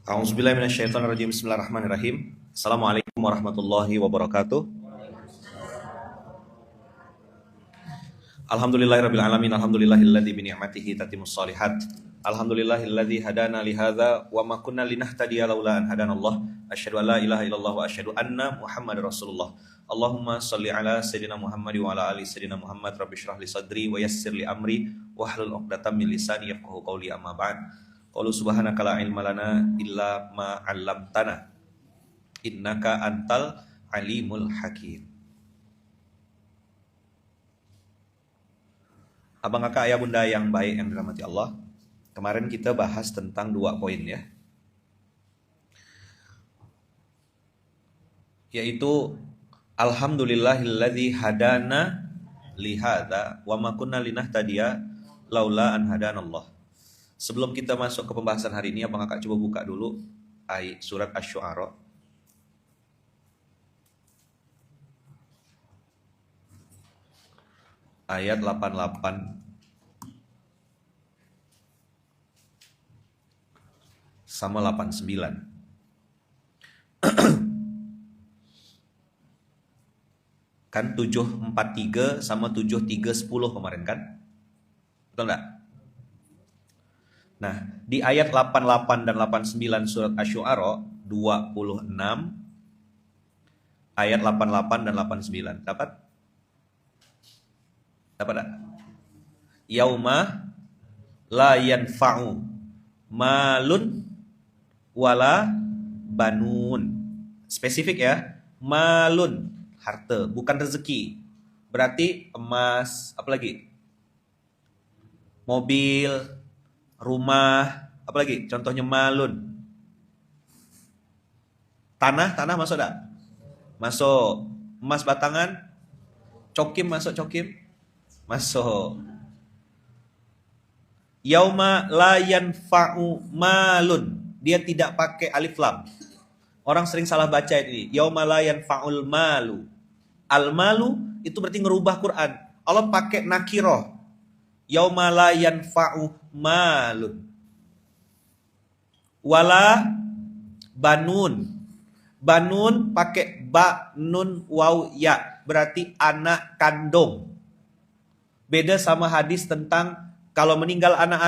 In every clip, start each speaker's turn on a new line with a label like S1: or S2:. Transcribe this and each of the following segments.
S1: A'udzubillahi minasyaitonirrajim. Bismillahirrahmanirrahim. Assalamualaikum warahmatullahi wabarakatuh. Alhamdulillahirabbil alamin. Alhamdulillahilladzi bi ni'matihi tatimmus shalihat. Alhamdulillahilladzi hadana li hadza wa ma kunna linahtadiya laula an hadanallah. Asyhadu an la ilaha illallah wa asyhadu anna Muhammadar Rasulullah. Allahumma shalli ala sayidina Muhammad wa ala ali sayidina Muhammad. Rabbi shrah li sadri wa yassir li amri wahlul 'uqdatam min lisani yafqahu qawli. Amma ba'd. Qalu subhanaka la ilma lana illa ma 'allamtana innaka antal alimul hakim. Abang kakak ayah bunda yang baik yang dirahmati Allah, kemarin kita bahas tentang 2 poin ya, yaitu alhamdulillahilladzi hadana li hadza wa ma kunna linahtadiya laula an hadanallah. Sebelum kita masuk ke pembahasan hari ini, abang kakak coba buka dulu surat Asy-Syu'ara ayat 88 sama 89. Kan 743 sama 7310 kemarin kan? Betul enggak? Nah, di ayat 88 dan 89 surat Asy-Syu'ara 26 ayat 88 dan 89. Dapat? Dapat enggak? Yauma la yanfa'u malun wala banun. Spesifik ya. Malun, harta, bukan rezeki. Berarti emas, apa lagi? Mobil, rumah, apa lagi? Contohnya malun. Tanah masuk enggak? Masuk. Emas batangan? Cokim masuk cokim? Masuk. Yauma la yanfa'u malun. Dia tidak pakai alif lam. Orang sering salah baca ini. Yauma la yanfa'ul malu. Al-malu itu berarti ngerubah Quran. Allah pakai nakiroh. Yauma la yanfa'u malun. Wala banun. Banun pakai ba nun waw ya. Berarti anak kandung. Beda sama hadis tentang kalau meninggal anak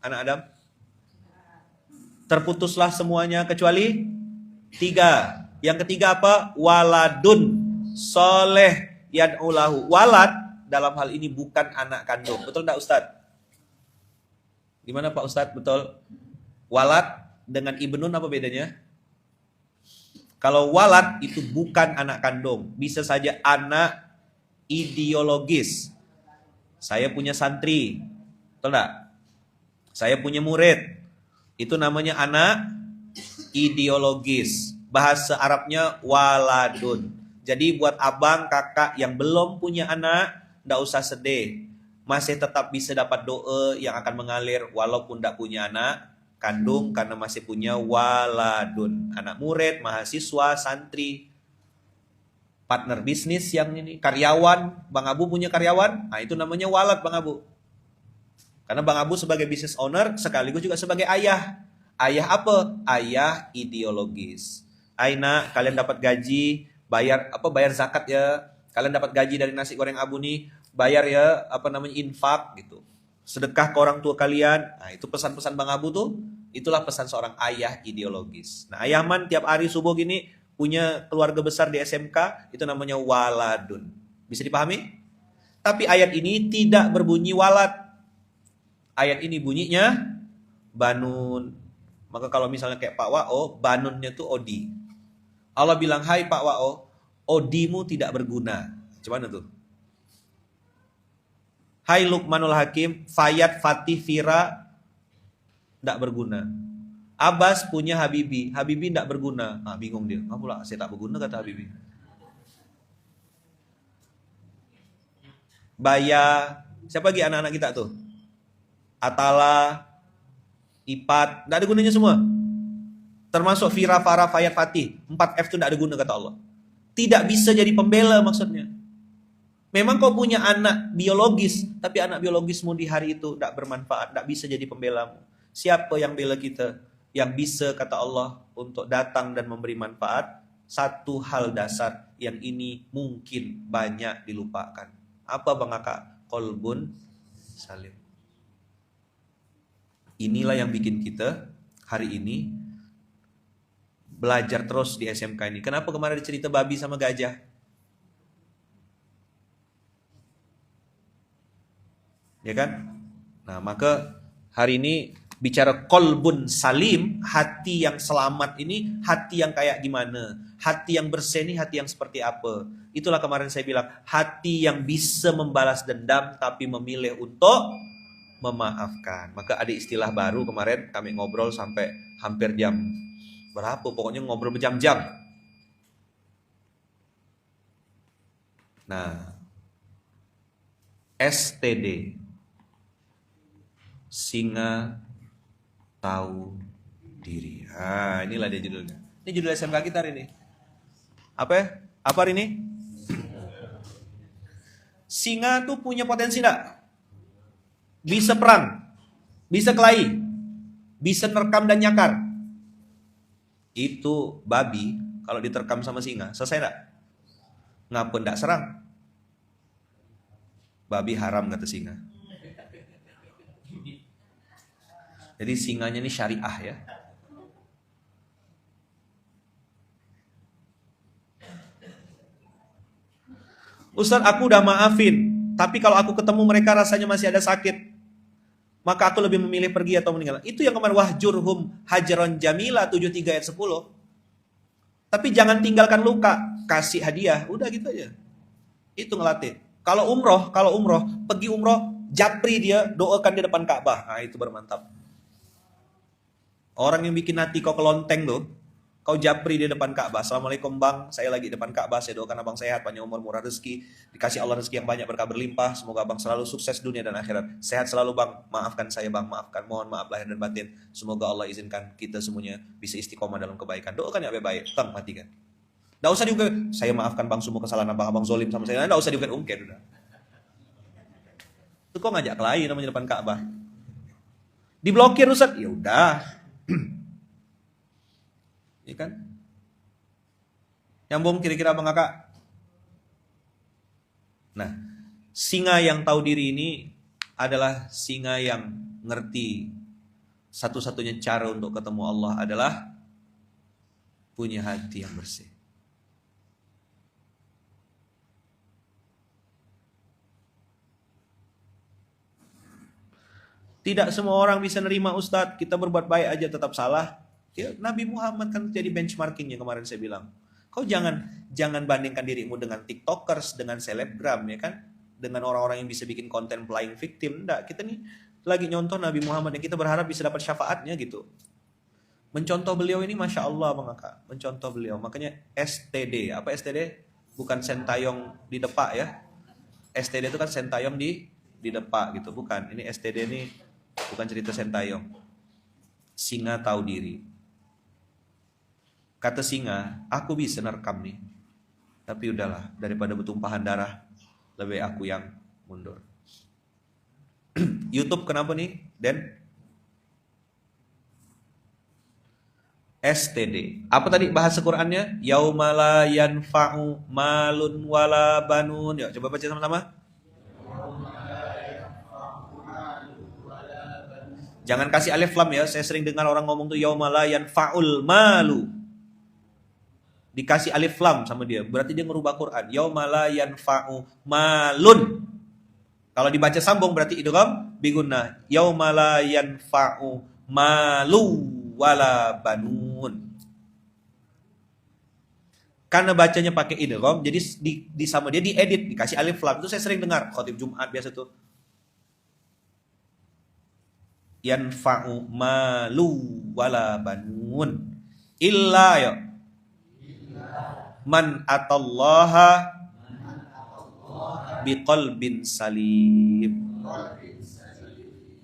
S1: Adam terputuslah semuanya kecuali 3. Yang ketiga apa? Waladun soleh yad'ulahu. Walad dalam hal ini bukan anak kandung. Betul enggak Ustadz? Gimana Pak Ustadz? Betul? Walad dengan ibnun apa bedanya? Kalau walad itu bukan anak kandung. Bisa saja anak ideologis. Saya punya santri. Betul enggak? Saya punya murid. Itu namanya anak ideologis. Bahasa Arabnya waladun. Jadi buat abang, kakak yang belum punya anak, enggak usah sedih. Masih tetap bisa dapat doa yang akan mengalir walaupun enggak punya anak kandung, karena masih punya waladun. Anak murid, mahasiswa, santri, partner bisnis yang ini, karyawan. Bang Abu punya karyawan, nah itu namanya walad Bang Abu. Karena Bang Abu sebagai business owner sekaligus juga sebagai ayah. Ayah apa? Ayah ideologis. Aina, kalian dapat gaji, bayar zakat ya. Kalian dapat gaji dari nasi goreng Abu nih, bayar ya infak gitu. Sedekah ke orang tua kalian. Nah, itu pesan-pesan Bang Abu tuh. Itulah pesan seorang ayah ideologis. Nah, ayah man tiap hari subuh gini punya keluarga besar di SMK, itu namanya waladun. Bisa dipahami? Tapi ayat ini tidak berbunyi walad. Ayat ini bunyinya banun. Maka kalau misalnya kayak Pak Wa'o, banunnya tuh odi. Allah bilang, hai Pak Wa'o, odimu tidak berguna. Gimana tuh? Hai Luqmanul Hakim, Fayat, Fatih, Fira, tidak berguna. Abbas punya Habibi, Habibi tidak berguna. Nah, bingung dia. Kamu lah, saya tak berguna kata Habibi. Baya, siapa lagi anak-anak kita tuh? Atala, Ipat, tidak ada gunanya semua. Termasuk Fira, Farah, Fayat, Fatih. 4F itu tidak ada guna kata Allah. Tidak bisa jadi pembela maksudnya. Memang kau punya anak biologis, tapi anak biologismu di hari itu tidak bermanfaat, tidak bisa jadi pembelamu. Siapa yang bela kita? yang bisa, kata Allah, untuk datang dan memberi manfaat, satu hal dasar yang ini mungkin banyak dilupakan. Apa Bang Aka? Qalbun salim. Inilah yang bikin kita hari ini belajar terus di SMK ini. Kenapa kemarin cerita babi sama gajah? Ya kan? Nah, maka hari ini bicara qalbun salim, hati yang selamat ini, hati yang kayak gimana? Hati yang bersih ini hati yang seperti apa? Itulah kemarin saya bilang, hati yang bisa membalas dendam tapi memilih untuk memaafkan. Maka ada istilah baru kemarin kami ngobrol sampai hampir jam berapa? Pokoknya ngobrol berjam-jam. Nah, STD, singa tahu diri. Ah, inilah dia judulnya. Ini judul SMK kita hari ini. Apa ya? Apa hari ini? Singa tuh punya potensi enggak? Bisa perang, bisa kelahi, bisa nerkam dan nyakar. Itu babi kalau diterkam sama singa, selesai enggak? Ngapa enggak serang? Babi haram kata singa. Jadi singanya ini syariah ya. Ustaz, aku udah maafin, tapi kalau aku ketemu mereka rasanya masih ada sakit, maka aku lebih memilih pergi atau meninggal. Itu yang kemarin wahjurhum hajaron jamila 73 ayat 10. Tapi jangan tinggalkan luka, kasih hadiah, udah gitu aja. Itu ngelatih. Kalau umroh, pergi umroh, japri dia, doakan di depan Ka'bah. Nah, itu bermantap. Orang yang bikin hati kau kelonteng tuh, kau japri di depan Ka'bah. Assalamualaikum bang, saya lagi di depan Ka'bah, saya doakan abang sehat, panjang umur, murah rezeki, dikasih Allah rezeki yang banyak, berkah berlimpah, semoga abang selalu sukses dunia dan akhirat. Sehat selalu bang, maafkan saya bang, maafkan, mohon maaf lahir dan batin. Semoga Allah izinkan kita semuanya bisa istiqomah dalam kebaikan. Doakan ya baik-baik, bang matikan. Nggak usah diungkit, saya maafkan bang semua kesalahan abang zolim sama saya. Nggak usah diungkit udah. Itu kok ngajak kelahi namanya depan Ka'bah. Diblokir Ustaz, ya udah. Ya kan? Nyambung kira-kira Bang Kakak? Nah, singa yang tahu diri ini adalah singa yang ngerti satu-satunya cara untuk ketemu Allah adalah punya hati yang bersih. Tidak semua orang bisa nerima Ustadz, kita berbuat baik aja tetap salah. Ya, Nabi Muhammad kan jadi benchmarkingnya kemarin saya bilang. Kau jangan bandingkan dirimu dengan tiktokers, dengan selebgram ya kan, dengan orang-orang yang bisa bikin konten playing victim. Enggak, kita nih lagi nyontoh Nabi Muhammad yang kita berharap bisa dapat syafaatnya gitu. Mencontoh beliau ini Masya Allah Bang Kakak, mencontoh beliau. Makanya STD, apa STD? Bukan Sentayong di Depak ya. STD itu kan Sentayong di Depak gitu, bukan. Ini STD ini bukan cerita Sentayong. Singa tahu diri. Kata singa, aku bisa nerekam nih. Tapi udahlah, daripada bertumpahan darah, lebih aku yang mundur. YouTube kenapa nih, Den? STD. Apa tadi bahasa Qur'annya? Yaumala yanfa'u malun wala banun. Yuk, coba baca sama-sama. Jangan kasih alif lam ya. Saya sering dengar orang ngomong tuh yaumala yanfa'ul malu. Dikasih alif lam sama dia, berarti dia merubah Quran. Yaumala yanfa'u malun. Kalau dibaca sambung berarti idgham bigunnah. Yaumala yanfa'u malu wala banun. Karena bacanya pakai idgham, jadi di sama dia diedit, dikasih alif lam. Itu saya sering dengar khotib Jumat biasa tuh. Yanfa'u malu wala banun illa ya man atallaha biqalbin salim.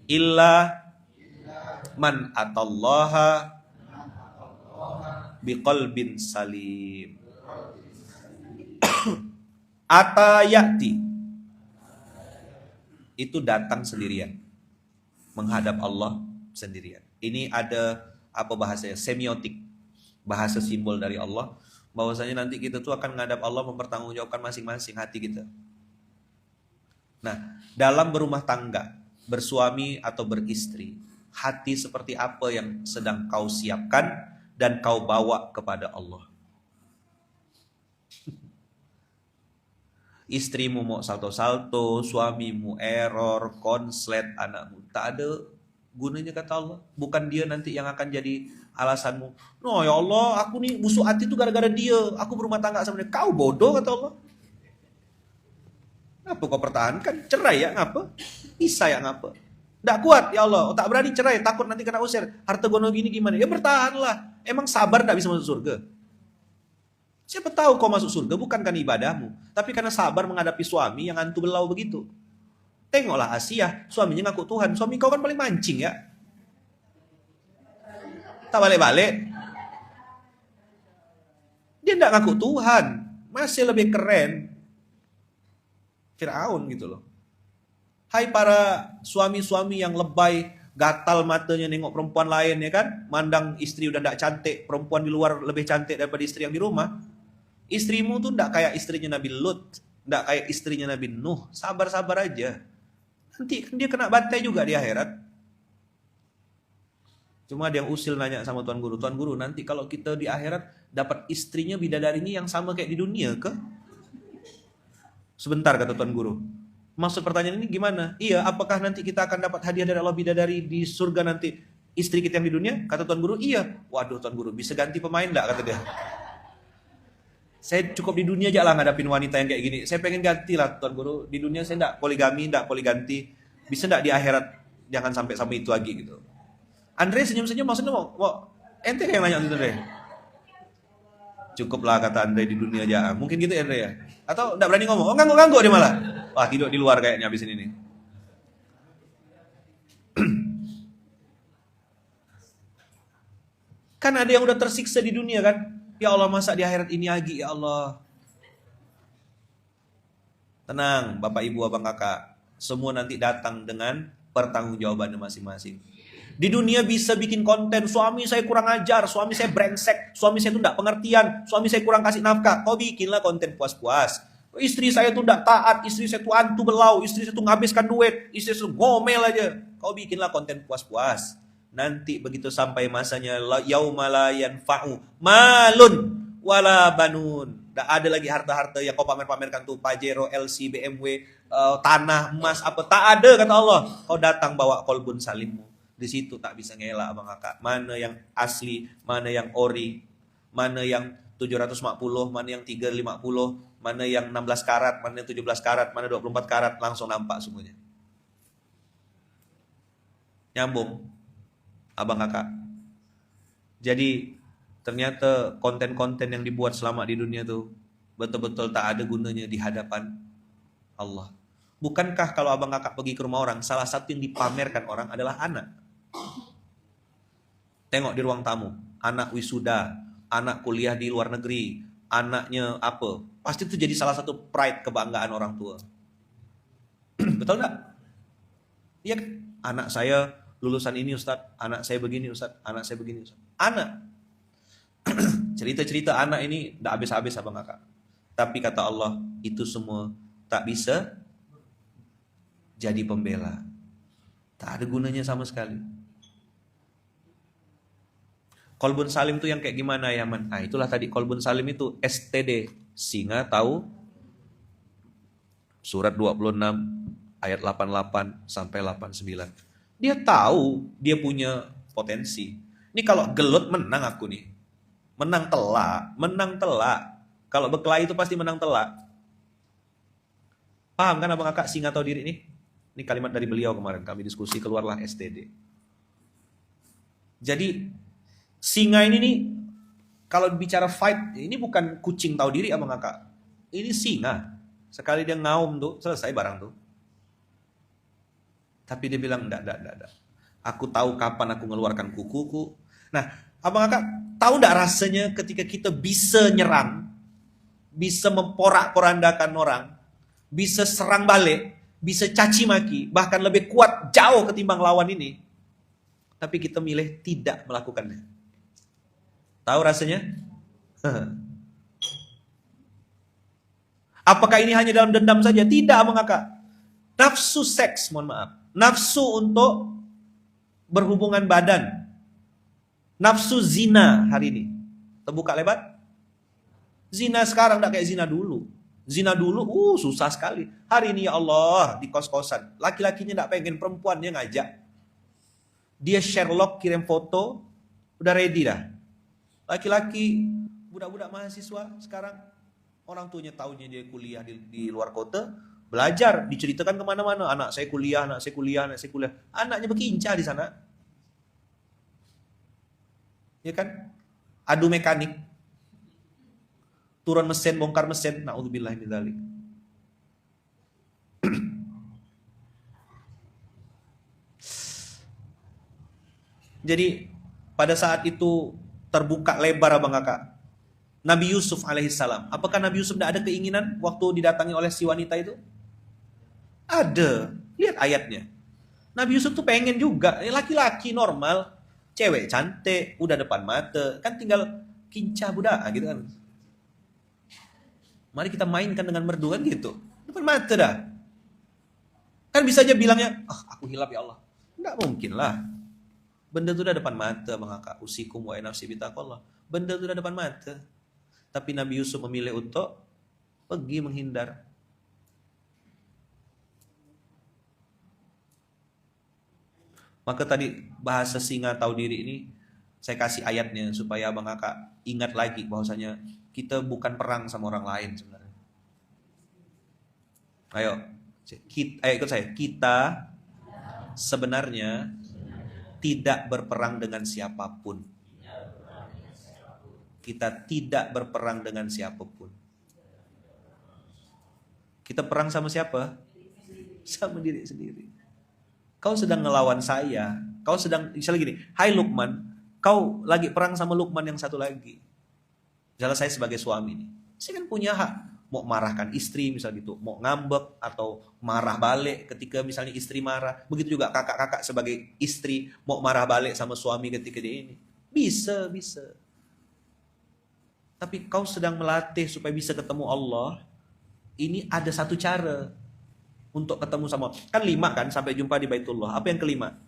S1: Illa man atallaha biqalbin salim. Atayati itu datang sendirian, menghadap Allah sendirian. Ini ada apa bahasanya, semiotik, bahasa simbol dari Allah, bahwasanya nanti kita tuh akan ngadap Allah mempertanggungjawabkan masing-masing hati kita. Nah, dalam berumah tangga, bersuami atau beristri, hati seperti apa yang sedang kau siapkan dan kau bawa kepada Allah. Istrimu mau salto-salto, suamimu error, konslet, anakmu tak ada gunanya kata Allah. Bukan dia nanti yang akan jadi alasanmu. No ya Allah, aku nih busuk hati itu gara-gara dia. Aku berumah tangga sama dia. Kau bodoh kata Allah. Ngapa kau pertahankan? Cerai ya ngapa? Bisa ya ngapa? Nggak kuat ya Allah, tak berani cerai, takut nanti kena usir. Harta gono gini gimana? Ya bertahanlah. Emang sabar nggak bisa masuk surga? Siapa tahu kau masuk surga bukan karena ibadahmu, tapi karena sabar menghadapi suami yang antu belau begitu. Tengoklah Asia, suaminya ngaku Tuhan. Suami kau kan paling mancing ya. Tak balik-balik. Dia tidak ngaku Tuhan. Masih lebih keren Firaun gitu loh. Hai para suami-suami yang lebay, gatal matanya nengok perempuan lain ya kan. Mandang istri udah tidak cantik, perempuan di luar lebih cantik daripada istri yang di rumah. Istrimu tuh tidak kayak istrinya Nabi Lut, tidak kayak istrinya Nabi Nuh. Sabar-sabar aja. Nanti dia kena bantai juga di akhirat. Cuma ada yang usil nanya sama Tuan Guru, nanti kalau kita di akhirat dapat istrinya bidadari ini yang sama kayak di dunia ke? Sebentar kata Tuan Guru. Maksud pertanyaan ini gimana? Iya, apakah nanti kita akan dapat hadiah dari Allah bidadari di surga nanti istri kita yang di dunia? Kata Tuan Guru, iya. Waduh Tuan Guru, bisa ganti pemain enggak? Kata dia. Saya cukup di dunia aja lah ngadapin wanita yang kayak gini. Saya pengen ganti lah Tuan Guru. Di dunia saya enggak poligami, enggak poliganti. Bisa enggak di akhirat jangan sampai itu lagi gitu. Andre senyum-senyum maksudnya mau ente yang nanya gitu Andre. Cukuplah kata Andre di dunia aja. Mungkin gitu Andre ya. Atau enggak berani ngomong. Oh ganggu dia malah. Wah tidur di luar kayaknya habis ini nih. Kan ada yang udah tersiksa di dunia kan. Ya Allah masa di akhirat ini lagi ya Allah. Tenang Bapak Ibu Abang Kakak. Semua nanti datang dengan pertanggungjawabannya masing-masing. Di dunia bisa bikin konten, suami saya kurang ajar, suami saya brengsek, suami saya itu tidak pengertian, suami saya kurang kasih nafkah. Kau bikinlah konten puas-puas. Istri saya itu tidak taat, istri saya itu antu belau, istri saya itu nghabiskan duit, istri saya itu ngomel aja. Kau bikinlah konten puas-puas. Nanti begitu sampai masanya yauma la yanfa'u malun wala banun. Tidak ada lagi harta-harta yang kau pamer-pamerkan tuh Pajero, LC, BMW, tanah, emas apa tak ada kata Allah. Kau datang bawa kolbun salimmu. Di situ tak bisa ngelak Abang Kakak. Mana yang asli, mana yang ori, mana yang 750, mana yang 350, mana yang 16 karat, mana yang 17 karat, mana 24 karat, langsung nampak semuanya. Nyambung Abang Kakak. Jadi ternyata konten-konten yang dibuat selama di dunia tuh betul-betul tak ada gunanya di hadapan Allah. Bukankah kalau Abang Kakak pergi ke rumah orang, salah satu yang dipamerkan orang adalah anak? Tengok di ruang tamu, anak wisuda, anak kuliah di luar negeri, anaknya apa? Pasti itu jadi salah satu pride, kebanggaan orang tua. Betul nggak? Iya kan? Anak saya lulusan ini Ustadz, anak saya begini Ustadz, anak saya begini Ustadz. Anak. Cerita-cerita anak ini nggak habis-habis Abang Kakak. Tapi kata Allah, itu semua tak bisa jadi pembela. Tak ada gunanya sama sekali. Kolbun salim itu yang kayak gimana ya man? Nah itulah tadi kolbun salim itu STD. Singa tahu surat 26 ayat 88 sampai 89. Dia tahu dia punya potensi. Ini kalau gelut menang aku nih. Menang telak. Kalau berkelahi itu pasti menang telak. Paham kan Abang Kakak singa tahu diri ini? Ini kalimat dari beliau kemarin kami diskusi keluarlah STD. Jadi singa ini nih kalau bicara fight ini bukan kucing tahu diri Abang Kakak. Ini singa. Sekali dia ngaum tuh selesai barang tuh. Tapi dia bilang enggak. Aku tahu kapan aku ngeluarkan kukuku. Nah, Abang Kakak tahu enggak rasanya ketika kita bisa nyerang, bisa memporak-porandakan orang, bisa serang balik, bisa caci maki, bahkan lebih kuat jauh ketimbang lawan ini. Tapi kita milih tidak melakukannya. Tahu rasanya? Apakah ini hanya dalam dendam saja? Tidak, Abang Kakak. Nafsu seks, mohon maaf. Nafsu untuk berhubungan badan. Nafsu zina hari ini. Terbuka lebar? Zina sekarang tidak kayak zina dulu. Zina dulu, susah sekali. Hari ini ya Allah, di kos-kosan. Laki-lakinya tidak pengen, perempuannya ngajak. Dia Sherlock kirim foto, udah ready dah. Laki-laki, budak-budak mahasiswa sekarang, orang tuanya tahunya dia kuliah di luar kota, belajar, diceritakan kemana-mana, anak saya kuliah, anak saya kuliah, anak saya kuliah. Anaknya berkincah di sana. Ya kan? Adu mekanik. Turun mesin, bongkar mesin, na'udzubillah min dzalik. Jadi pada saat itu terbuka lebar Abang Kakak. Nabi Yusuf alaihissalam. Apakah Nabi Yusuf tidak ada keinginan waktu didatangi oleh si wanita itu? Ada. Lihat ayatnya. Nabi Yusuf tuh pengen juga. Laki-laki normal. Cewek cantik. Udah depan mata. Kan tinggal kincah budak gitu kan. Mari kita mainkan dengan merdu kan gitu. Depan mata dah. Kan bisa aja bilangnya, aku hilap ya Allah. Enggak mungkin lah. Benda itu udah depan mata Bang Kakak. Usikum wa nafsi bitaqallah. Benda itu udah depan mata. Tapi Nabi Yusuf memilih untuk pergi menghindar. Maka tadi bahasa singa tahu diri ini saya kasih ayatnya supaya Bang Kakak ingat lagi bahwasanya kita bukan perang sama orang lain sebenarnya. Ayo, ikut saya. Kita sebenarnya tidak berperang dengan siapapun. Kita tidak berperang dengan siapapun. Kita perang sama siapa? Sama diri sendiri. Kau sedang ngelawan saya. Kau sedang, misalnya gini, hai Lukman, kau lagi perang sama Lukman yang satu lagi. Misalnya saya sebagai suami nih, saya kan punya hak. Mau marahkan istri misal gitu, mau ngambek atau marah balik ketika misalnya istri marah. Begitu juga kakak-kakak sebagai istri mau marah balik sama suami ketika dia ini. Bisa. Tapi kau sedang melatih supaya bisa ketemu Allah. Ini ada satu cara untuk ketemu sama Allah. Kan 5 kan sampai jumpa di Baitullah. Apa yang kelima?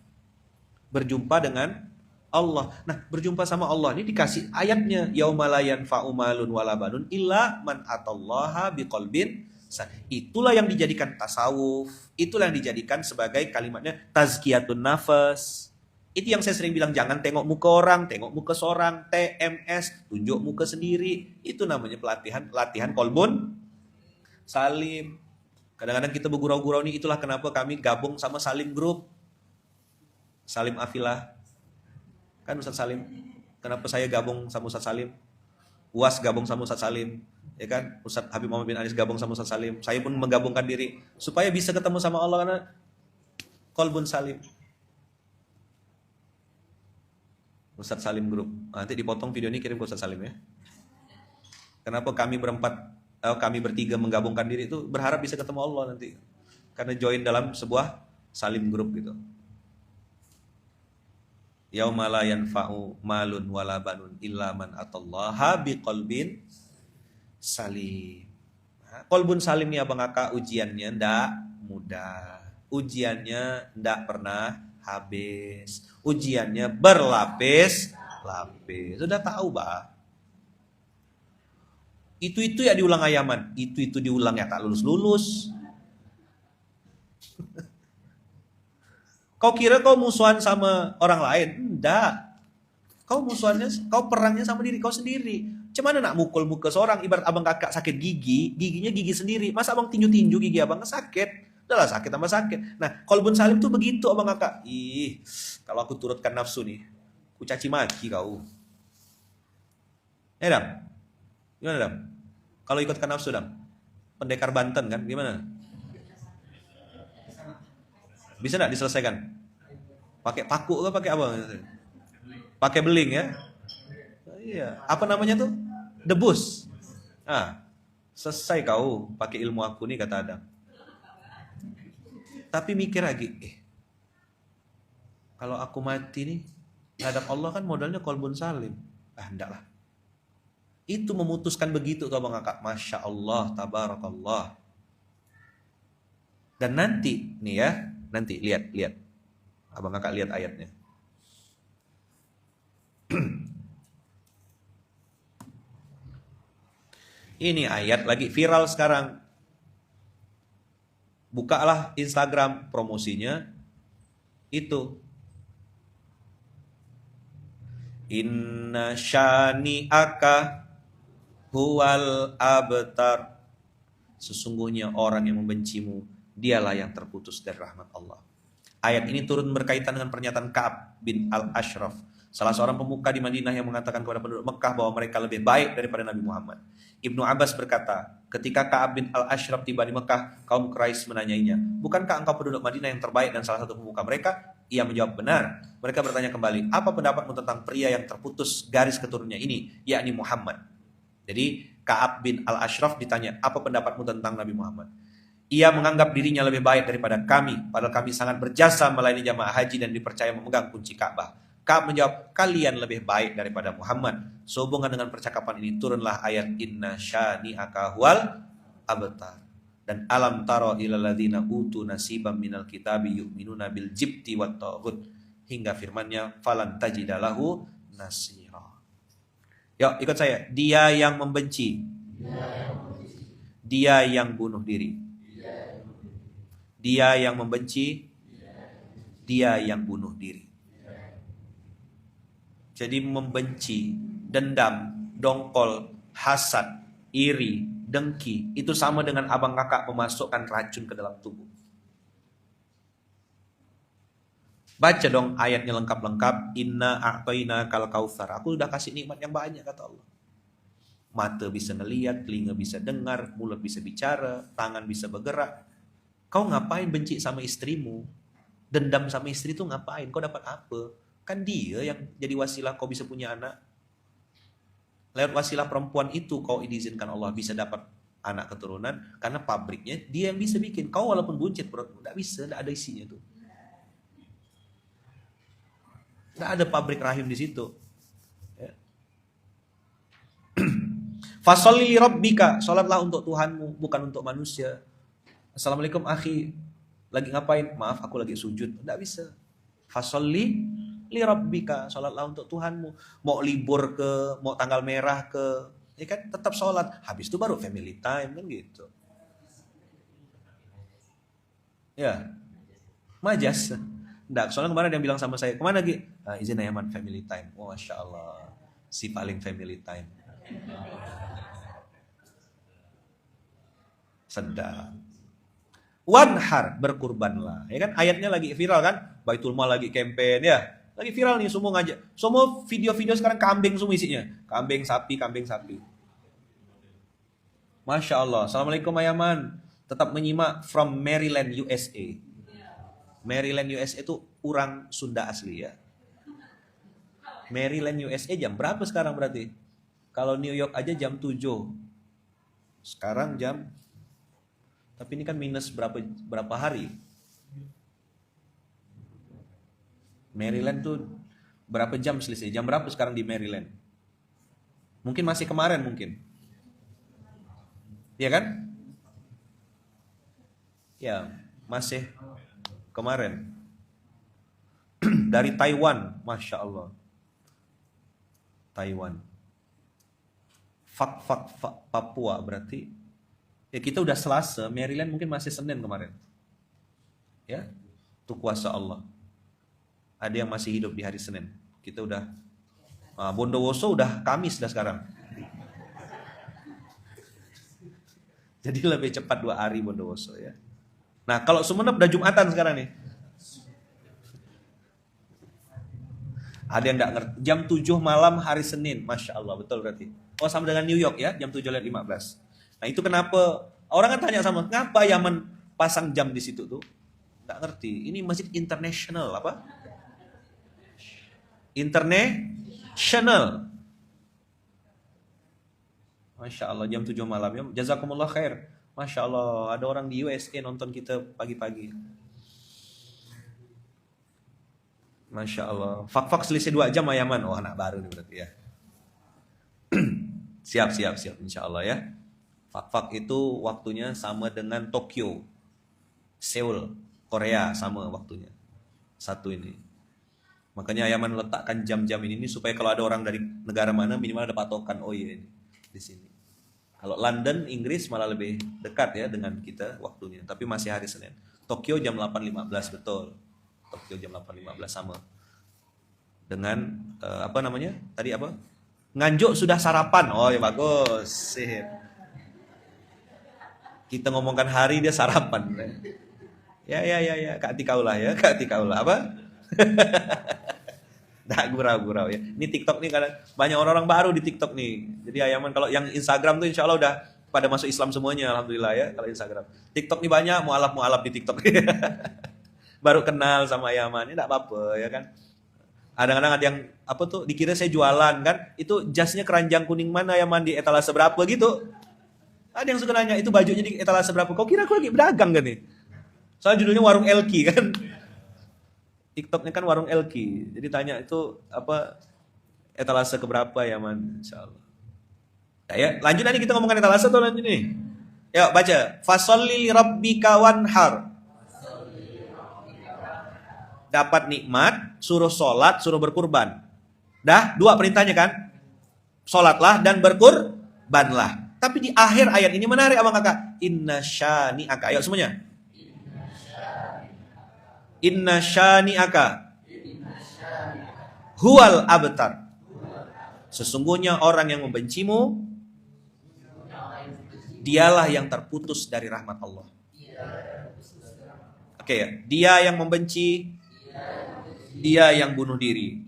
S1: Berjumpa dengan Allah. Nah, berjumpa sama Allah ini dikasih ayatnya, yauma la yanfa'u malun wala banun illa man atallaha biqalbin. Itulah yang dijadikan tasawuf, itulah yang dijadikan sebagai kalimatnya tazkiyatun nafas. Itu yang saya sering bilang, jangan tengok muka orang, tengok muka seorang, TMS, tunjuk muka sendiri. Itu namanya latihan kolbun salim. Kadang-kadang kita bergurau-gurau nih, itulah kenapa kami gabung sama Salim Group. Salim Afilah. Kan Ustadz Salim, kenapa saya gabung sama Ustadz Salim? UAS gabung sama Ustadz Salim, ya kan? Ustadz Habib Muhammad bin Anis gabung sama Ustadz Salim. Saya pun menggabungkan diri supaya bisa ketemu sama Allah karena kolbun salim. Ustadz Salim Group. Nanti dipotong video ini kirim ke Ustadz Salim ya. Kenapa kami bertiga menggabungkan diri itu berharap bisa ketemu Allah nanti. Karena join dalam sebuah Salim Group gitu. Yauma la yanfa'u malun wala banun illa man atallaha biqalbin salim. Qalbun salim ya Bang Kakak, ujiannya ndak mudah. Ujiannya ndak pernah habis. Ujiannya berlapis-lapis. Sudah tahu, Bah. Itu ya diulang ayaman, itu diulang ya tak lulus-lulus. Kau kira kau musuhan sama orang lain? Enggak. Kau perangnya sama diri kau sendiri. Cuman nak mukul muka seorang, ibarat Abang Kakak sakit gigi, giginya gigi sendiri. Masa Abang tinju-tinju gigi Abang sakit? Udahlah sakit tambah sakit. Nah, qalbun salim tuh begitu Abang Kakak. Kalau aku turutkan nafsu nih, ku caci maki kau. Dam? Gimana Dam? Kalau ikutkan nafsu Dam? Pendekar Banten kan, gimana? Bisa nggak diselesaikan? Pakai paku atau pakai apa? Pakai beling ya? Iya. Apa namanya tuh? Debus. Selesai kau pakai ilmu aku nih kata Adam. Tapi mikir lagi, Kalau aku mati nih, hadap Allah kan modalnya kolbun salim. Enggak lah. Itu memutuskan begitu tuh abang kakak. Masya Allah, tabarakallah. Dan nanti, nih ya, nanti lihat. Abang kakak lihat ayatnya. Ini ayat lagi viral sekarang. Bukalah Instagram promosinya itu. Inna syani'aka huwal abtar. Sesungguhnya orang yang membencimu, dialah yang terputus dari rahmat Allah. Ayat ini turun berkaitan dengan pernyataan Ka'ab bin Al-Ashraf, salah seorang pemuka di Madinah yang mengatakan kepada penduduk Mekah bahwa mereka lebih baik daripada Nabi Muhammad. Ibnu Abbas berkata, ketika Ka'ab bin Al-Ashraf tiba di Mekah, kaum Quraisy menanyainya, bukankah engkau penduduk Madinah yang terbaik dan salah satu pemuka mereka? Ia menjawab, benar. Mereka bertanya kembali, apa pendapatmu tentang pria yang terputus garis keturunannya ini, yakni Muhammad? Jadi Ka'ab bin Al-Ashraf ditanya, apa pendapatmu tentang Nabi Muhammad? Ia menganggap dirinya lebih baik daripada kami, padahal kami sangat berjasa melayani jamaah haji dan dipercaya memegang kunci Ka'bah. Ka'ab menjawab, kalian lebih baik daripada Muhammad. Sehubungan dengan percakapan ini turunlah ayat Inna syani'aka huwal abtar. Dan alam taro ilal ladzina utu nasiban minal kitabi yu'minuna bil jibti wat taghut, hingga firman-Nya falan tajidalahu nasira. Yuk ikut saya. Dia yang membenci, dia yang bunuh diri. Dia yang membenci, dia yang bunuh diri. Jadi membenci, dendam, dongkol, hasad, iri, dengki, itu sama dengan abang kakak memasukkan racun ke dalam tubuh. Baca dong ayatnya lengkap-lengkap. Inna a'tayna kal kautsar. Aku udah kasih nikmat yang banyak, kata Allah. Mata bisa ngelihat, telinga bisa dengar, mulut bisa bicara, tangan bisa bergerak. Kau ngapain benci sama istrimu? Dendam sama istri itu ngapain? Kau dapat apa? Kan dia yang jadi wasilah kau bisa punya anak. Lewat wasilah perempuan itu kau diizinkan Allah bisa dapat anak keturunan, karena pabriknya dia yang bisa bikin. Kau walaupun buncit perutmu, tidak bisa, tidak ada isinya tuh. Tidak ada pabrik rahim di situ. Ya. Fasholli li rabbika, salatlah untuk Tuhanmu, bukan untuk manusia. Assalamualaikum akhi, lagi ngapain? Maaf, aku lagi sujud. Tidak bisa. Fasholli li rabbika, salatlah untuk Tuhanmu. Mau libur ke, mau tanggal merah ke, ya kan tetap salat. Habis itu baru family time kan gitu. Ya, majas. Nggak, soalnya kemarin dia bilang sama saya, kemana Gi? Izin ya man, family time. Oh, Masya Allah, si paling family time. Sedap. Wanhar, berkurbanlah. Ya kan ayatnya lagi viral kan? Baitul Mal lagi campaign ya. Lagi viral nih, semua ngajak. Semua video-video sekarang kambing semua isinya. Kambing sapi, kambing sapi. Masya Allah. Assalamualaikum Ayaman. Tetap menyimak from Maryland, USA. Maryland, USA itu orang Sunda asli ya. Maryland, USA jam berapa sekarang berarti? Kalau New York aja jam 7. Sekarang jam, tapi ini kan minus berapa hari? Maryland tuh berapa jam selisih? Jam berapa sekarang di Maryland? Mungkin masih kemarin mungkin. Iya kan? Ya, masih kemarin. Dari Taiwan, Masya Allah. Taiwan. Fak Papua berarti. Ya kita udah Selasa, Maryland mungkin masih Senin kemarin. Ya, itu kuasa Allah. Ada yang masih hidup di hari Senin. Kita udah, Bondowoso udah Kamis dah sekarang. Jadi lebih cepat 2 hari Bondowoso ya. Nah kalau Sumenep udah Jumatan sekarang nih. Ada yang enggak ngerti. Jam 7 malam hari Senin. Masya Allah, betul berarti. Oh sama dengan New York ya, jam 7:15. Nah itu kenapa, orang kan tanya sama, ngapa Yaman pasang jam di situ tuh? Enggak ngerti. Ini masjid international apa? International. Masya Allah, jam 7 malam ya. Jazakumullah khair. Masya Allah, ada orang di USA nonton kita pagi-pagi. Masya Allah. Fak-fak selisih 2 jam Ayaman. Oh, anak baru nih berarti ya. Siap. Insya Allah ya. Fak-fak itu waktunya sama dengan Tokyo. Seoul, Korea sama waktunya. Satu ini. Makanya Ayaman letakkan jam-jam ini supaya kalau ada orang dari negara mana minimal ada patokan. Oh iya ini di sini. Kalau London, Inggris malah lebih dekat ya dengan kita waktunya. Tapi masih hari Senin. Tokyo jam 8.15 betul. Tokyo jam 8.15 sama. Dengan apa namanya? Tadi apa? Nganjuk sudah sarapan. Oh ya bagus. Sip. Kita ngomongkan hari dia sarapan. Ya. Kak Tikaulah ya. Kak Tikaulah apa? Dah gurau-gurau ya. Ini TikTok nih kadang banyak orang-orang baru di TikTok nih. Jadi Ayaman kalau yang Instagram tuh insya Allah udah pada masuk Islam semuanya. Alhamdulillah ya kalau Instagram. TikTok nih banyak mualaf di TikTok. Baru kenal sama Ayaman. Ini enggak apa-apa ya kan. Kadang-kadang ada yang apa tuh dikira saya jualan kan. Itu jasnya keranjang kuning mana Ayaman di etalase berapa gitu. Ada yang suka nanya itu bajunya di etalase berapa. Kau kira aku lagi berdagang kan nih? Soalnya judulnya Warung Elki kan. TikToknya kan Warung Elki. Jadi tanya itu apa etalase keberapa ya man? Insyaallah. Nah, ya, lanjut nanti kita ngomongkan etalase tuh lanjut nih. Ya baca. Fasolli rabbika wanhar. Dapat nikmat, suruh sholat, suruh berkurban. Dah 2 perintahnya kan? Sholatlah dan berkurbanlah. Tapi di akhir ayat ini menarik abang kakak. Inna syani'aka. Ayo semuanya. Inna syani'aka huwal abtar. Sesungguhnya orang yang membencimu dialah yang terputus dari rahmat Allah. Oke ya, dia yang membenci, dia yang bunuh diri.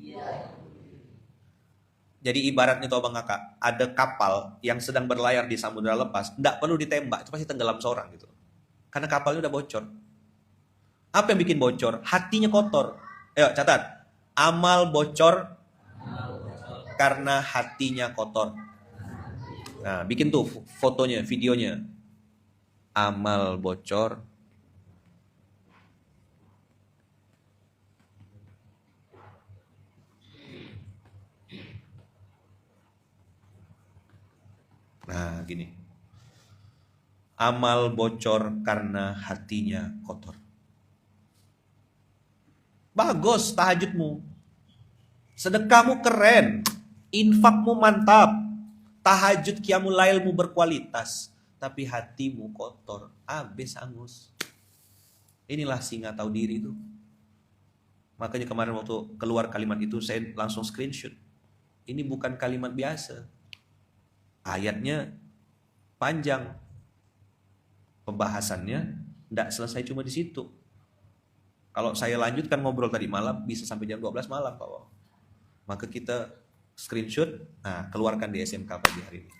S1: Jadi ibaratnya tuh abang kakak, ada kapal yang sedang berlayar di samudera lepas, tidak perlu ditembak, itu pasti tenggelam seorang gitu. Karena kapalnya udah bocor. Apa yang bikin bocor? Hatinya kotor. Ayo catat. Amal bocor karena hatinya kotor. Nah, bikin tuh fotonya, videonya. Amal bocor. Nah, gini. Amal bocor karena hatinya kotor. Bagus tahajudmu. Sedekahmu keren. Infakmu mantap. Tahajud qiyamul lailmu berkualitas. Tapi hatimu kotor. Habis angus. Inilah singa tahu diri itu. Makanya kemarin waktu keluar kalimat itu saya langsung screenshot. Ini bukan kalimat biasa. Ayatnya panjang. Pembahasannya tidak selesai cuma di situ. Kalau saya lanjutkan ngobrol tadi malam bisa sampai jam 12 malam Pak. Maka kita screenshot, nah keluarkan di SMK pagi hari ini.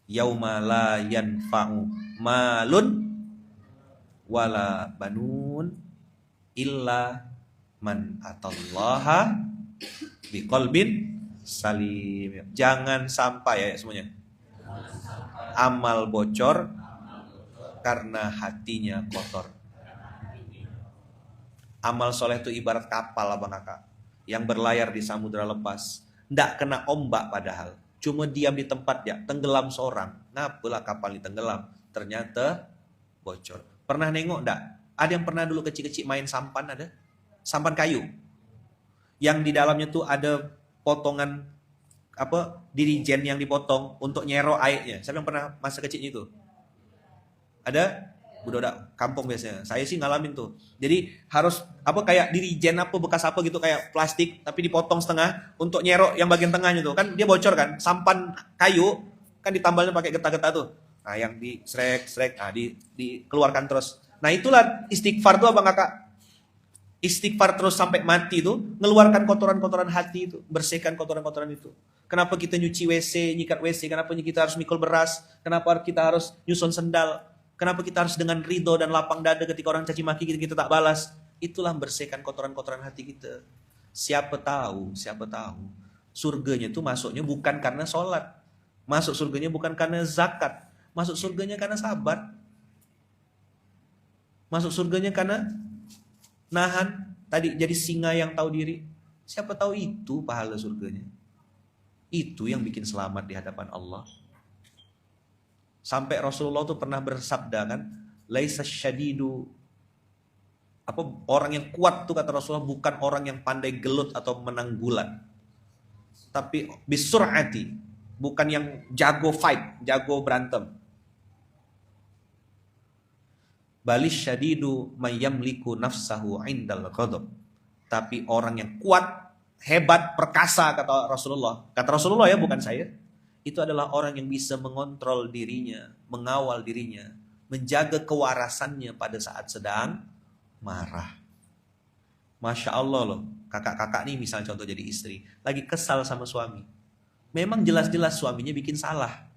S1: Yauma la yanfa'u malun wala banun illa man atallaha biqalbin salim. Jangan sampai ya semuanya. Amal bocor karena hatinya kotor. Amal soleh itu ibarat kapal abang kakak yang berlayar di samudera lepas, ndak kena ombak padahal, cuma diam di tempat ya, tenggelam seorang. Ngapalah kapal ini tenggelam? Ternyata bocor. Pernah nengok ndak? Ada yang pernah dulu kecil-kecil main sampan ada? Sampan kayu, yang di dalamnya tuh ada potongan apa dirijen yang dipotong untuk nyerok airnya. Siapa yang pernah masa kecilnya itu? Ada? Budak kampung biasanya. Saya sih ngalamin tuh. Jadi harus apa kayak dirijen apa bekas apa gitu kayak plastik tapi dipotong setengah untuk nyerok yang bagian tengahnya tuh. Kan dia bocor kan. Sampan kayu kan ditambalnya pakai getah-getah tuh. Nah, yang di srek, nah dikeluarkan terus. Nah, itulah istighfar tuh Abang Kakak. Istighfar terus sampai mati tuh, ngeluarkan kotoran-kotoran hati itu, bersihkan kotoran-kotoran itu. Kenapa kita nyuci WC, nyikat WC? Kenapa kita harus mikul beras? Kenapa kita harus nyusun sendal? Kenapa kita harus dengan ridho dan lapang dada ketika orang caci maki kita tak balas? Itulah membersihkan kotoran-kotoran hati kita. Siapa tahu surganya itu masuknya bukan karena sholat. Masuk surganya bukan karena zakat. Masuk surganya karena sabar. Masuk surganya karena nahan tadi jadi singa yang tahu diri. Siapa tahu itu pahala surganya. Itu yang bikin selamat di hadapan Allah. Sampai Rasulullah tuh pernah bersabda kan, laisa syadidu, apa, orang yang kuat tuh kata Rasulullah bukan orang yang pandai gelut atau menang gulat, tapi bisur'ati, bukan yang jago fight, jago berantem. Balis syadidu mayyamliku nafsahu indal ghadab. Tapi orang yang kuat, hebat, perkasa kata Rasulullah. Kata Rasulullah ya, bukan saya. Itu adalah orang yang bisa mengontrol dirinya, mengawal dirinya, menjaga kewarasannya pada saat sedang marah. Masya Allah loh, kakak-kakak nih misalnya contoh jadi istri, lagi kesal sama suami. Memang jelas-jelas suaminya bikin salah.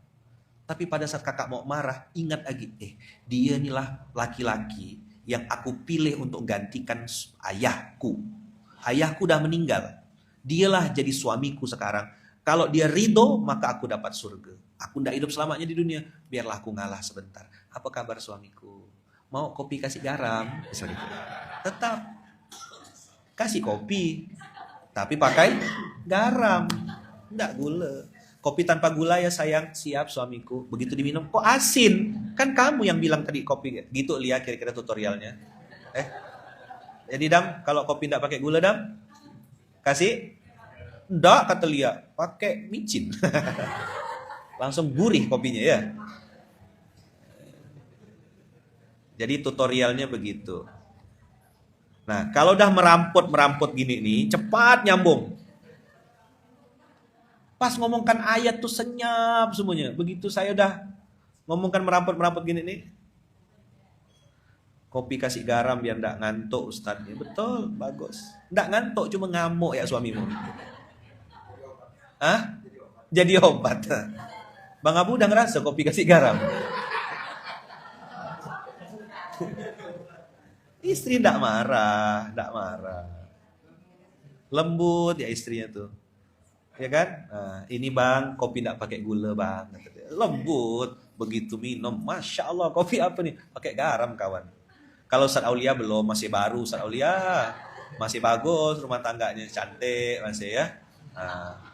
S1: Tapi pada saat kakak mau marah, ingat lagi, dia inilah laki-laki yang aku pilih untuk gantikan ayahku. Ayahku udah meninggal. Dialah jadi suamiku sekarang. Kalau dia ridho, maka aku dapat surga. Aku tidak hidup selamanya di dunia. Biarlah aku ngalah sebentar. Apa kabar suamiku? Mau kopi kasih garam? Misalnya gitu. Tetap kasih kopi, tapi pakai garam, tidak gula. Kopi tanpa gula ya sayang, siap suamiku. Begitu diminum, kok asin? Kan kamu yang bilang tadi kopi gitu. Lihat kira-kira tutorialnya. Jadi Dam, kalau kopi tidak pakai gula Dam, kasih? Nggak, kata Lia, pakai micin. Langsung gurih kopinya ya. Jadi tutorialnya begitu. Nah, kalau udah merampot gini nih, cepat nyambung. Pas ngomongkan ayat tuh senyap semuanya. Begitu saya udah ngomongkan merampot gini nih, kopi kasih garam biar nggak ngantuk Ustadz. Betul, bagus. Nggak ngantuk, cuma ngamuk ya suamimu. Hah? Jadi obat. Bang Abu udah ngerasa kopi kasih garam? Istri ndak marah. Lembut ya istrinya tuh. Ya kan? Nah, ini Bang, kopi ndak pakai gula Bang. Lembut, begitu minum, Masya Allah, kopi apa nih? Pakai garam kawan. Kalau Ustadz Aulia belum, masih baru Ustadz Aulia. Masih bagus, rumah tangganya cantik masih ya. Nah,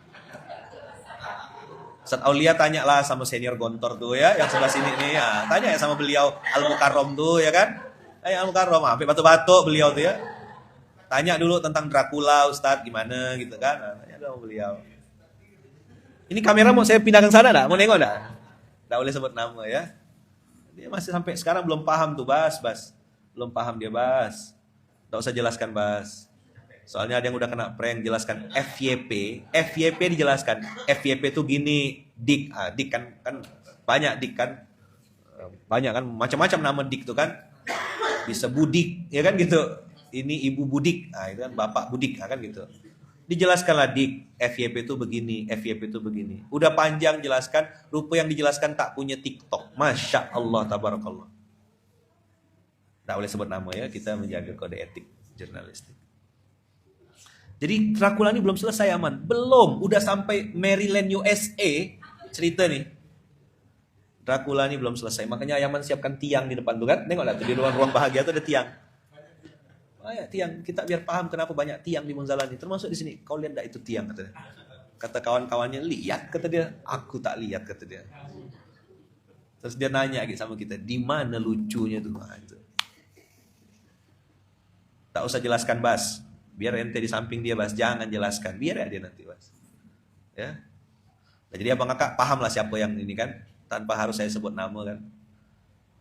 S1: Ustadz Aulia tanya lah sama senior gontor tuh ya, yang sebelah sini nih ya. Tanya ya sama beliau Al-Mukarrom tuh ya kan. Al-Mukarrom, sampai batu-batu beliau tuh ya. Tanya dulu tentang Dracula Ustadz gimana gitu kan. Nah, tanya dulu sama beliau. Ini kamera mau saya pindahkan sana enggak? Mau nengok enggak? Enggak boleh sebut nama ya. Dia masih sampai sekarang belum paham tuh Bas. Belum paham dia Bas. Enggak usah jelaskan Bas. Soalnya ada yang udah kena prank, jelaskan FYP dijelaskan. FYP itu gini, Dik. Dik kan banyak Dik kan. Banyak kan macam-macam nama Dik tuh kan. Bisa Budik, ya kan gitu. Ini Ibu Budik. Itu kan Bapak Budik, kan gitu. Dijelaskanlah Dik, FYP itu begini, FYP itu begini. Udah panjang jelaskan, rupa yang dijelaskan tak punya TikTok. Masya Allah, tabarakallah. Tak boleh sebut nama ya, kita menjaga kode etik jurnalistik. Jadi Dracula ini belum selesai aman. Belum, udah sampai Maryland USA cerita nih. Dracula ini belum selesai. Makanya Yaman siapkan tiang di depan tuh kan. Tengok lah tuh di ruang bahagia tuh ada tiang. Tiang, kita biar paham kenapa banyak tiang di Munzalani. Termasuk di sini. Kau lihat enggak itu tiang katanya. Kata kawan-kawannya, lihat kata dia. Aku tak lihat kata dia. Terus dia nanya gitu sama kita, di mana lucunya tuh? Itu. Tak usah jelaskan Bas. Biar ente di samping dia Bas, jangan jelaskan. Biar ya dia nanti Bas. Ya. Nah, jadi abang kakak paham lah siapa yang ini kan, tanpa harus saya sebut nama kan.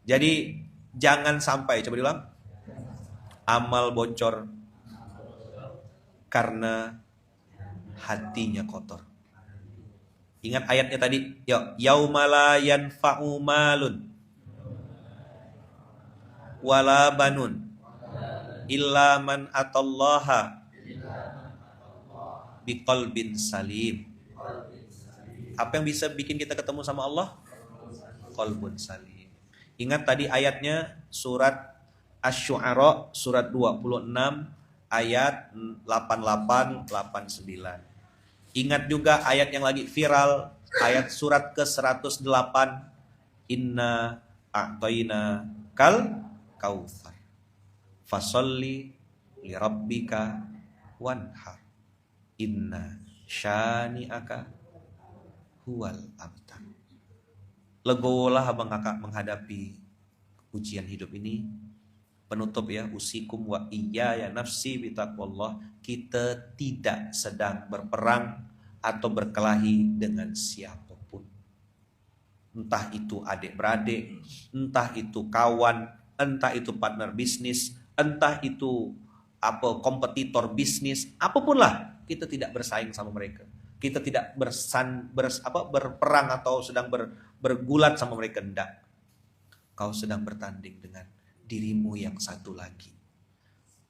S1: Jadi jangan sampai, coba diulang, amal bocor karena hatinya kotor. Ingat ayatnya tadi, yaumala yanfa'u malun wala banun illa man atallaha biqalbin salim. Apa yang bisa bikin kita ketemu sama Allah? Qalbun salim. Ingat tadi ayatnya surat Asy-Syu'ara surat 26 ayat 88 89. Ingat juga ayat yang lagi viral, ayat surat ke-108, inna a'tayna kal kautsar. Fasolli lirabbika wanhar. Inna syani'aka huwal abtar. Legolah abang kakak menghadapi ujian hidup ini. Penutup ya, usikum wa iyaya nafsi bitaqwallah. Kita tidak sedang berperang atau berkelahi dengan siapapun. Entah itu adik-beradik, entah itu kawan, entah itu partner bisnis, entah itu kompetitor bisnis, apapun lah, kita tidak bersaing sama mereka. Kita tidak berperang atau sedang bergulat sama mereka, enggak. Kau sedang bertanding dengan dirimu yang satu lagi.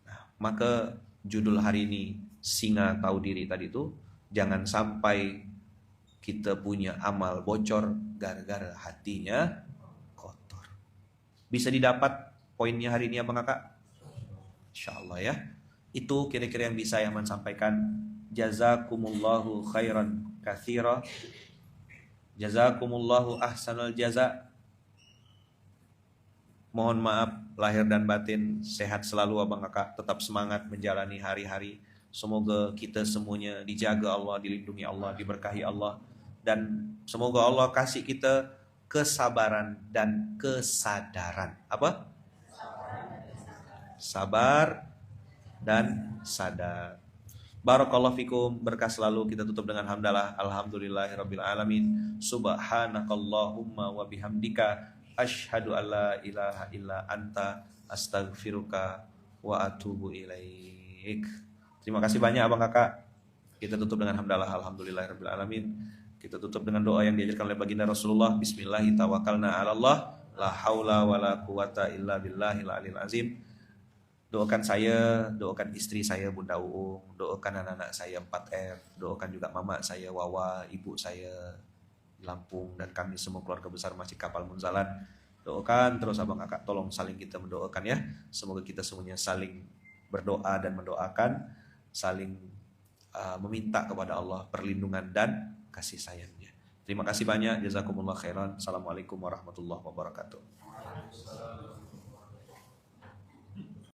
S1: Nah, maka judul hari ini singa tahu diri tadi itu, jangan sampai kita punya amal bocor gara-gara hatinya kotor. Bisa didapat poinnya hari ini abang kakak? Insyaallah ya. Itu kira-kira yang bisa Yaman sampaikan. Jazakumullahu khairan katsira. Jazakumullahu ahsanal jaza. Mohon maaf lahir dan batin, sehat selalu abang kakak, tetap semangat menjalani hari-hari. Semoga kita semuanya dijaga Allah, dilindungi Allah, diberkahi Allah, dan semoga Allah kasih kita kesabaran dan kesadaran. Apa? Sabar dan sadar. Barakallahu fikum, berkah selalu. Kita tutup dengan hamdalah, alhamdulillahirabbil alamin. Subhanakallahumma wa bihamdika asyhadu alla ilaha illa anta astaghfiruka wa atubu ilaik. Terima kasih banyak abang kakak. Kita tutup dengan hamdalah, alhamdulillahirabbil alamin. Kita tutup dengan doa yang diajarkan oleh baginda Rasulullah. Bismillahi tawakkalna 'ala Allah, la haula wala quwata illa billahil aliyil azim. Doakan saya, doakan istri saya Bunda Uung, doakan anak-anak saya 4R, doakan juga mama saya Wawa, ibu saya Lampung, dan kami semua keluarga besar Masjid Kapal Munzalan. Doakan terus abang kakak, tolong saling kita mendoakan ya. Semoga kita semuanya saling berdoa dan mendoakan, saling meminta kepada Allah perlindungan dan kasih sayangnya. Terima kasih banyak, jazakumullah khairan. Assalamualaikum warahmatullahi wabarakatuh.